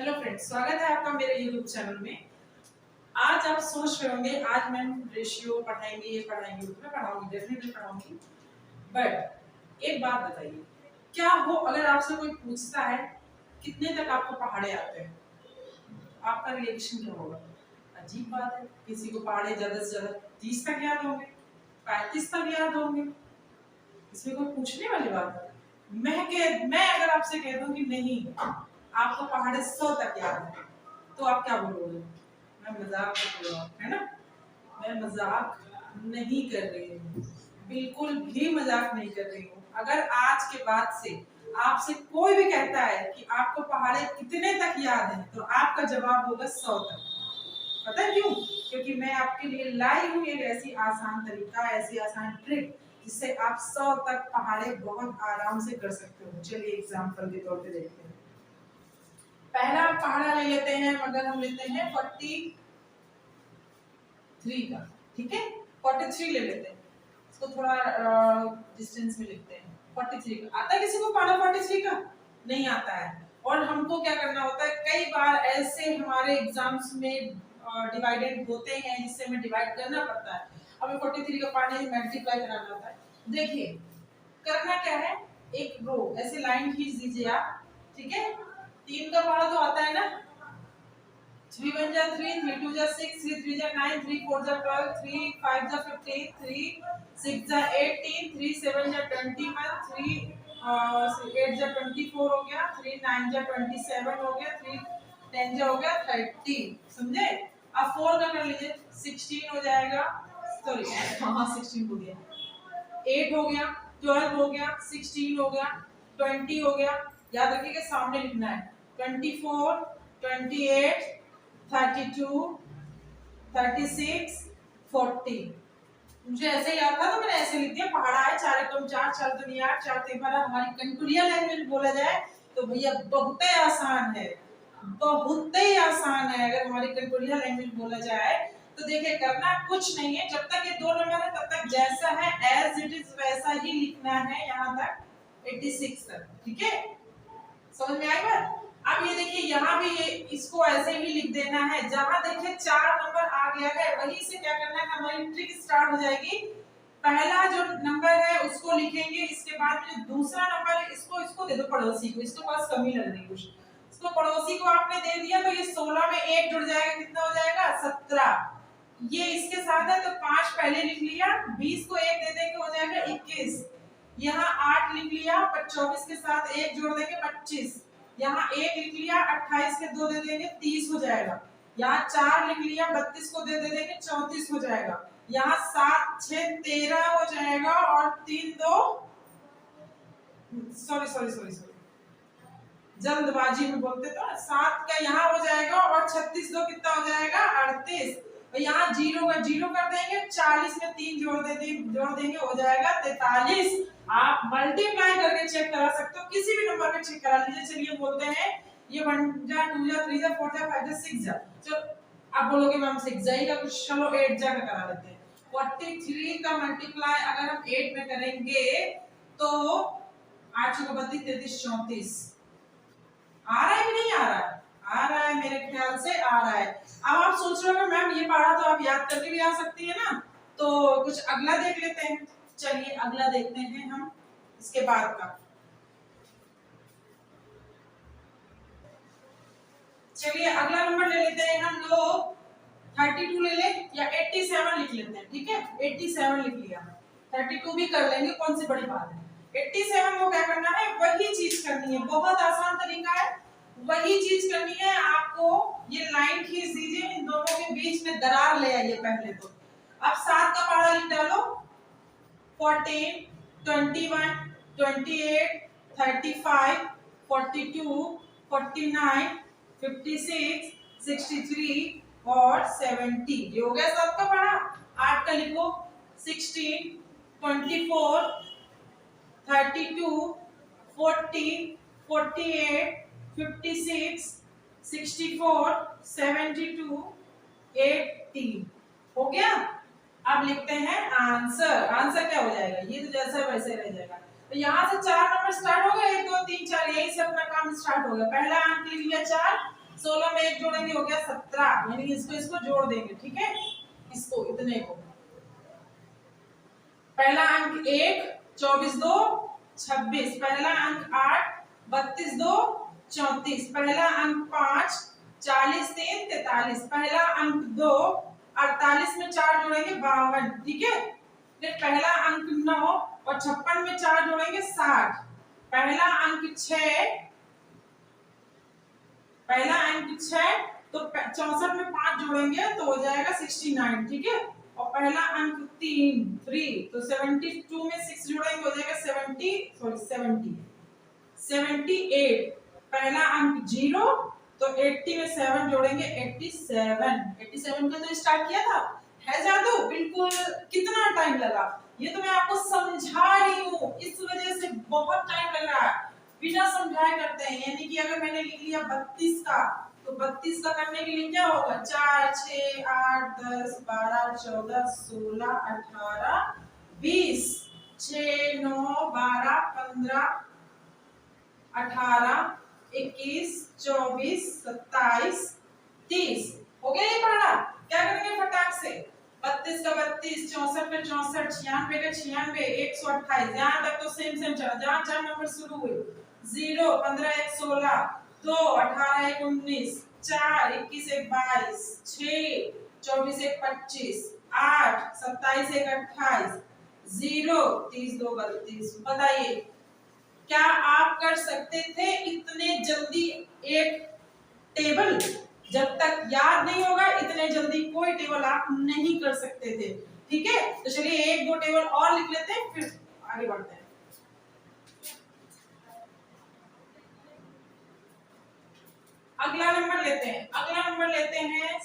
Hello friends, स्वागत है आपका मेरे YouTube चैनल में। आज आप सोच रहे होंगे आज मैम रेशियो पढ़ाएंगे, ये पढ़ाएंगे, मैं पढ़ाऊंगी, डेफिनेटली पढ़ाऊंगी। बट एक बात बताइए, क्या हो अगर आपसे कोई पूछता है कितने तक आपको पहाड़े आते हैं, आपका रिएक्शन क्या होगा? अजीब बात है, किसी को पहाड़े ज्यादा से ज्यादा 30 तक याद होंगे, 35 तक याद होंगे, इसमें कोई पूछने वाली बात है? मैं अगर आपसे कह दूं कि नहीं आपको पहाड़े 100 तक याद है, तो आप क्या बोलोगे? मैं मजाक कर रही हूँ, है ना? मैं मजाक नहीं कर रही हूँ, बिल्कुल भी मजाक नहीं कर रही हूँ। अगर आज के बाद से आपसे कोई भी कहता है कि आपको पहाड़े कितने तक याद है, तो आपका जवाब होगा 100 तक। पता है क्यों? क्योंकि मैं आपके लिए लाई हूँ एक ऐसी आसान तरीका, ऐसी आसान ट्रिक जिससे आप 100 तक पहाड़े बहुत आराम से कर सकते हो। चलिए एग्जाम्पल के तौर पे देखते हैं। पहला पहाड़ा ले लेते हैं, मगर हम लेते हैं 43 का, ठीक है? 43 ले लेते हैं, इसको थोड़ा डिस्टेंस में लिखते हैं। 43 का आता है किसी को पहाड़ा? 43 का नहीं आता है। और हमको क्या करना होता है, कई बार ऐसे हमारे एग्जाम्स में डिवाइडेड होते हैं जिससे हमें डिवाइड करना पड़ता है। हमें 43 का पहाड़े मल्टीप्लाई कराना होता है। देखिए करना क्या है, एक रो ऐसे लाइन खींच दीजिए आप, ठीक है? 3 का पहाड़ा तो आता है ना, 3 1 जा 3, 3 2 जा 6, 3 3 जा 9, 3 4 जा 12, 3 5 जा 15, 3 6 जा 18, 3 7 जा 21, 3 8 जा 24 हो गया, 3 9 जा 27 हो गया, 3 10 जा हो गया 30। समझे? अब 4 का कर लीजिए, 16 हो जाएगा, सॉरी हाँ 16 हो गया, 8 हो गया, 12 हो गया, 16 हो गया, 20 हो गया। याद रखिएगा सामने लिखना है 24, 28, 32, 36, 40। मुझे ऐसे याद था तो मैंने ऐसे लिख दिया। पहाड़ा है 4 एकम 4, 4 दूनी 8, 4 3 12। हमारी कंटुरिया लैंग्वेज बोला जाए तो भैया बहुत ही आसान है, बहुत ही आसान है। अगर हमारी कंटुरिया लैंग्वेज बोला जाए तो देखिए करना कुछ नहीं है, जब तक ये 2 नंबर है तब तक जैसा है एज इट इज वैसा ही लिखना है यहाँ तक 86 तक, ठीक है? समझ में आई बात? अब ये देखिए यहाँ भी ये इसको ऐसे ही लिख देना है। जहां देखिए 4 नंबर आ गया है वहीं से क्या करना है, हमारी ट्रिक स्टार्ट हो जाएगी। पहला जो नंबर है उसको लिखेंगे, इसके बाद जो दूसरा नंबर है इसको दे दो पड़ोसी को, इसके पास कमी लग रही कुछ, इसको पड़ोसी को आपने दे दिया तो ये 16 में 1 जुड़ जाएगा, कितना हो जाएगा 17। ये इसके साथ है तो 5 पहले लिख लिया, 20 को 1 दे देंगे हो जाएगा 21। यहाँ 8 लिख लिया, 24 के साथ 1 जोड़ देंगे 25। यहाँ 1 लिख लिया, 28 के 2 दे देंगे 30 हो जाएगा। यहाँ 4 लिख लिया, 32 को दे देंगे 34 हो जाएगा। यहाँ 7 6 13 हो जाएगा और 3 2 सॉरी जल्दबाजी में बोलते तो 7 का यहाँ हो जाएगा और 36 2 कितना हो जाएगा 38। और यहाँ 0 का 0 कर देंगे, 40 में 3 जोड़ देंगे हो जाएगा 43। आप मल्टीप्लाई करके चेक करा सकते हो, किसी भी नंबर पे चेक करा लीजिए। चलिए बोलते हैं ये 1 जा 2 जा 3 जा 4 जा 5 जा 6 जा। चलो आप बोलोगे मैम 6 जाएगा कुछ, चलो 8 जा का करा लेते हैं। 43 का मल्टीप्लाई अगर हम 8 में करेंगे तो 8 को 32 33 34 आ रहा है कि नहीं आ रहा है? आ रहा है, मेरे ख्याल से आ रहा है। अब आप सोच रहे हो मैम ये पढ़ा तो आप याद करके भी आ सकती है ना, तो कुछ अगला देख लेते हैं। चलिए अगला देखते हैं हम इसके बाद का। चलिए अगला नंबर ले लेते हैं हम लोग 32 ले ले या 87 लिख लेते हैं, ठीक है? 87 लिख लिया, 32 भी कर लेंगे, कौन सी बड़ी बात है। 87 को क्या करना है, वही चीज करनी है, बहुत आसान तरीका है, वही चीज करनी है आपको। ये लाइन खींच दीजिए, इन दोनों के बीच में दरार ले आइए पहले तो। अब 7 का पहाड़ा लिख डालो, 14 21 28 35 42 49 56 63 और 70। ये हो गया 7 का पहाड़ा। 8 का लिखो, 16 24 32 40 48 56 64 72 80 हो गया। अब लिखते हैं आंसर। आंसर क्या हो जाएगा, ये तो जैसा वैसे रह जाएगा। तो यहाँ से 4 नंबर स्टार्ट हो गए, 1 2 3 4, यही से अपना काम स्टार्ट हो गया। पहला अंक लिख लिया 4, 16 में 1 जोड़ेंगे हो गया 17, यानी इसको इसको जोड़ देंगे, ठीक है, इसको इतने को। पहला अंक 1, 24 2 26, पहला अंक 8, 32 2 34, पहला अंक 5, 40 3 43, पहला अंक 2, 48 में 4 जोड़ेंगे 52, ठीक है। फिर पहला अंक 9 और 56 में 4 जोड़ेंगे 60, पहला अंक 6, पहला अंक 6 तो 64 में 5 जोड़ेंगे तो हो जाएगा 69, ठीक है। और पहला अंक 3 तो 72 में 6 जोड़ेंगे हो जाएगा 78, पहला अंक 0 तो 80 में 7 जोड़ेंगे 87 का तो स्टार्ट किया था, है जादू बिल्कुल। कितना टाइम लगा, ये तो मैं आपको समझा रही हूँ, इस वजह से बहुत टाइम लग रहा है, बिना समझाए करते हैं। यानी कि अगर मैंने लिख लिया 32 का तो 32 का करने के लिए क्या होगा, 4 6 8 10 12 14 16 18 20, 6 9 12 15 18 21 24 27 30, हो गया ये पढ़ा। क्या करेंगे फटाक से, 32 का 32, 64 का 64, 96 का 96, 128, यहाँ तक तो सेम चला, जहाँ 4 नंबर शुरू हुए 0 15 1 16 2 18 1 19 4 21 1 22 6 24 1 25 8 27 1 28 0 30 2 32। बताइए क्या आप कर सकते थे इतने जल्दी एक टेबल? जब तक याद नहीं होगा इतने जल्दी कोई टेबल आप नहीं कर सकते थे, ठीक है। तो चलिए एक दो टेबल और लिख लेते हैं फिर आगे बढ़ते हैं। अगला नंबर लेते हैं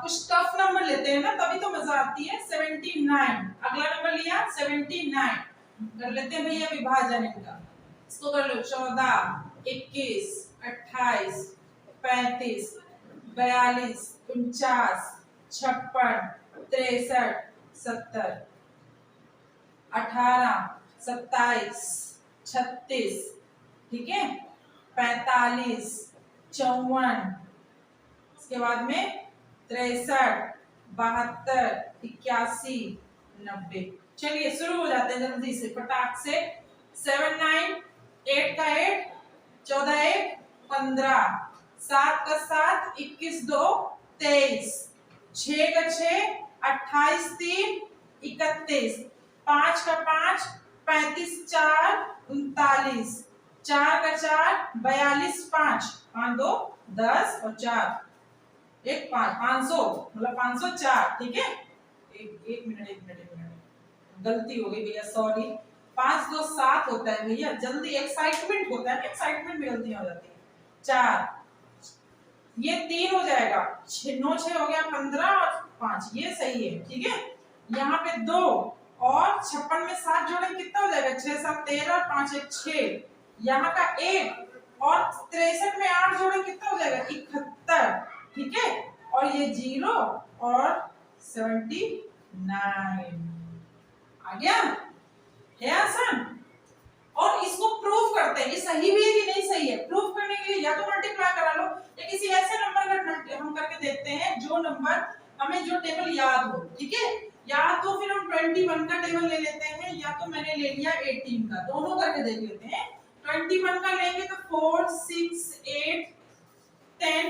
कुछ टफ नंबर लेते हैं ना, तभी तो मजा आती है। 79, अगला नंबर लिया 79, कर लेते हैं भैया विभाजन इनका, इसको कर लो 14 21 28 35 42 49 56 63 70 18 27 36, ठीक है, 45 54, इसके बाद में 63 72 81 90। चलिए शुरू हो जाते हैं जल्दी से फटाक से। 7 9, 8 का 8, 14 1 15, 7 का 7, 21 2 23, 6 का 6, 28 3 31, 5 का 5, 35 4 39, 4 का 4 42 5 5 2 10 और 4 1 5 500, मतलब 504, ठीक है। एक मिनट गलती हो गई भैया, सॉरी। 5 2 7 होता है भैया, जल्दी एक्साइटमेंट होता है, एक्साइटमेंट में गलतियां हो जाती है। 4 ये 3 हो जाएगा, 9 6 हो गया 15 और 5 ये सही है, ठीक है। यहाँ पे 2 और 56 में 7 जोड़ें कितना हो जाएगा, 6 7 13 5 1 6, यहाँ का 1 और 63 में 8 जोड़ें कितना हो जाएगा 71, ठीक है। और ये 0 और 79 आ गया, है आसान। और इसको प्रूफ करते हैं, ये सही भी है कि नहीं सही है, प्रूफ करने के लिए या तो मल्टीप्लाई करा लो या किसी ऐसे नंबर का हम करके देखते हैं जो नंबर हमें जो टेबल याद हो, ठीक है। या तो फिर हम 21 का टेबल ले लेते हैं या तो मैंने ले लिया 18 का, दोनों करके देख लेते हैं। 21 का लेंगे तो 4 6 8 10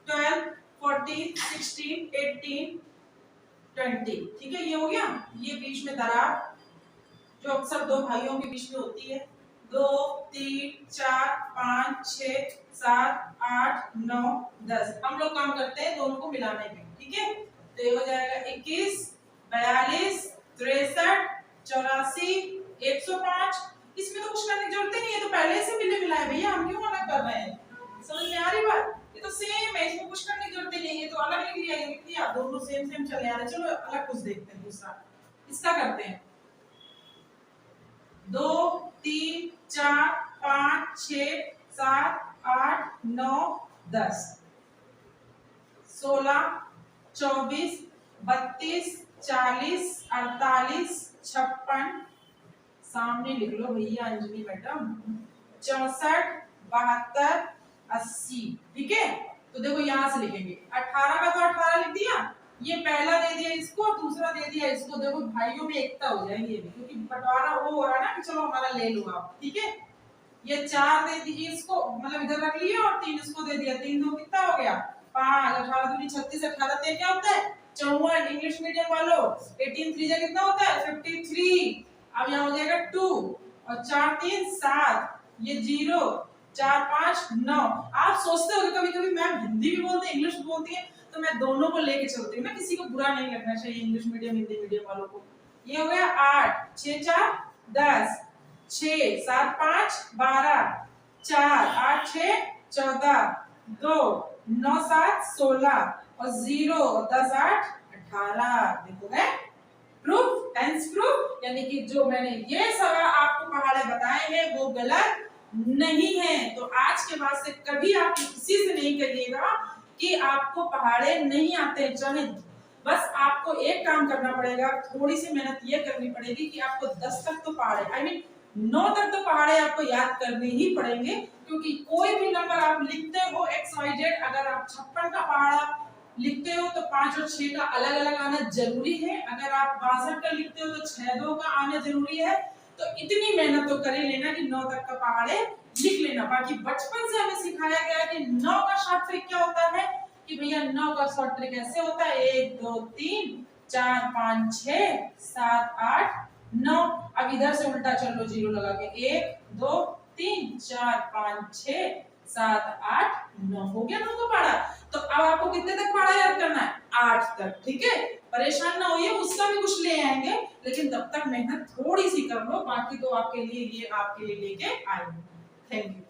12 14 16 18 20, ठीक है। ये हो गया, ये बीच में दरार जो अक्सर दो भाइयों के बीच में होती है। 2 3 4 5 6 7 8 9 10, हम लोग काम करते हैं दोनों को मिलाने में, ठीक है। तो ये हो जाएगा 21 42 63 84 105। इसमें तो कुछ करने की जरूरत ही नहीं है, तो पहले से मिले मिलाए भैया, हम क्यों अलग कर रहे हैं, समझ में आ रही बात। ये तो सेम है, इसमें कुछ करने की जरूरत ही नहीं है, तो अलग लिख लिया, दोनों सेम चले आ रहे। चलो अलग कुछ देखते हैं, दूसरा इसका करते हैं। 2 3 4 5 6 7 8 9 10 16 24 32 40 48 56, सामने लिख लो भैया अंजलि मैडम, 64 72 80, ठीक है। तो देखो यहाँ से लिखेंगे 18 का तो 18 लिख दिया, ये पहला दे दिया इसको, दूसरा दे दिया इसको। देखो भाइयों में एकता हो जाएगी क्योंकि बंटवारा वो हो रहा है ना कि चलो हमारा ले लो आप, ठीक है। ये 4 दे दीजिए इसको, मतलब इधर रख लिया, और 3 इसको दे दिया। 3 दो कितना हो गया 5, 18 दूनी 36, 18 ते क्या होता है 54। इंग्लिश मीडियम वालों 18 3 जा कितना होता है 53। अब यहाँ हो जाएगा 2 और 4 3 7, ये 0 4 5 9। आप सोचते हो कभी कभी मैम हिंदी भी बोलते हैं इंग्लिश भी बोलती है, तो मैं दोनों को लेके चलती हूँ ना, किसी को बुरा नहीं लगना चाहिए इंग्लिश मीडियम हिंदी मीडियम वालों को। ये हो गया 8 6 4 10, 6 7 5 12, 4 8 6 14, 2 9 7 16 और 0 10 8 18। देखो है प्रूफ, टेंस प्रूफ, यानी कि जो मैंने ये सवाल आपको पहाड़े बताए हैं वो गलत नहीं है। तो आज के बाद से कभी आप किसी से नहीं कहिएगा कि आपको पहाड़े नहीं आते। चाहे बस आपको एक काम करना पड़ेगा, थोड़ी सी मेहनत ये करनी पड़ेगी कि आपको 10 तक तो पहाड़े, आई मीन 9 तक तो पहाड़े आपको याद करने ही पड़ेंगे, क्योंकि कोई भी नंबर आप लिखते हो XYZ, अगर आप 56 का पहाड़ा लिखते हो तो 5 और 6 का अलग अलग आना जरूरी है। अगर आप 62 का लिखते हो तो 6 2 का आना जरूरी है। तो इतनी मेहनत तो कर ही लेना कि 9 तक का पहाड़े लिख लेना। बाकी बचपन से हमें सिखाया गया कि 9 का शॉर्ट ट्रिक क्या होता है, कि भैया 9 का शॉर्ट ट्रिक ऐसे होता है 1 2 3 4 5 6 7 8 9। अब इधर से उल्टा चल लो, 0 लगा के 1 2 3 4 5 6 7 8 9 हो गया 9 का पहाड़ा। तो अब आपको कितने तक पहाड़ा याद करना है 8 तक, ठीक है। परेशान ना होइए, उसका भी कुछ ले आएंगे, लेकिन तब तक मेहनत थोड़ी सी कर लो, बाकी तो आपके लिए ये आपके लिए लेके आएंगे। Thank you.